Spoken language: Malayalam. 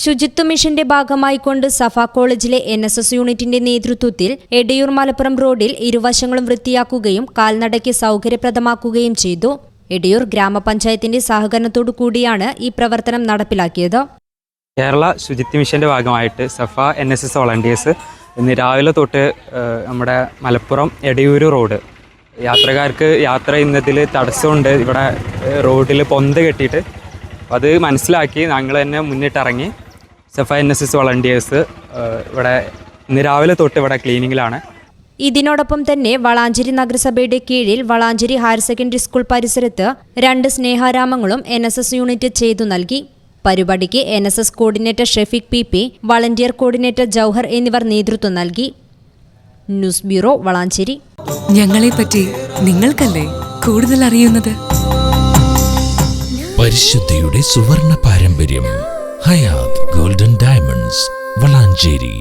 ശുചിത്വ മിഷന്റെ ഭാഗമായിക്കൊണ്ട് സഫ കോളേജിലെ NSS യൂണിറ്റിന്റെ നേതൃത്വത്തിൽ എടയൂർ മലപ്പുറം റോഡിൽ ഇരുവശങ്ങളും വൃത്തിയാക്കുകയും കാൽനടയ്ക്ക് സൗകര്യപ്രദമാക്കുകയും ചെയ്തു. എടയൂർ ഗ്രാമപഞ്ചായത്തിന്റെ സഹകരണത്തോടു കൂടിയാണ് ഈ പ്രവർത്തനം നടപ്പിലാക്കിയത്. കേരള ശുചിത്വ മിഷന്റെ ഭാഗമായിട്ട് സഫ NSS വോളണ്ടിയേഴ്സ് ഇന്ന് രാവിലെ തൊട്ട് നമ്മുടെ മലപ്പുറം എടയൂർ റോഡ് യാത്രക്കാർക്ക് യാത്ര ചെയ്യുന്നതിൽ തടസ്സമുണ്ട്. ഇവിടെ റോഡിൽ പൊന്ത കെട്ടിയിട്ട് അത് മനസ്സിലാക്കി ഞങ്ങൾ തന്നെ മുന്നിട്ടിറങ്ങി സഫ NSS വോളണ്ടിയേഴ്സ് ഇവിടെ ഇന്ന് രാവിലെ തൊട്ട് ഇവിടെ ക്ലീനിങ്ങിലാണ്. ഇതിനോടൊപ്പം തന്നെ വളാഞ്ചേരി നഗരസഭയുടെ കീഴിൽ വളാഞ്ചേരി ഹയർ സെക്കൻഡറി സ്കൂൾ പരിസരത്ത് 2 സ്നേഹാരാമങ്ങളും NSS യൂണിറ്റ് ചെയ്തു നൽകി. പരിപാടിക്ക് NSS coordinator Shafeeq PP, volunteer coordinator Jouhar എന്നിവർ നേതൃത്വം നൽകി. News bureau, Valanchery. ഞങ്ങളെപ്പറ്റി നിങ്ങൾക്കല്ലേ കൂടുതൽ അറിയുന്നത്? പരിശുദ്ധിയുടെ സുവർണ പാരമ്പര്യം ഹയാത്ത് ഗോൾഡൻ ഡയമണ്ട്സ്, വളാഞ്ചേരി.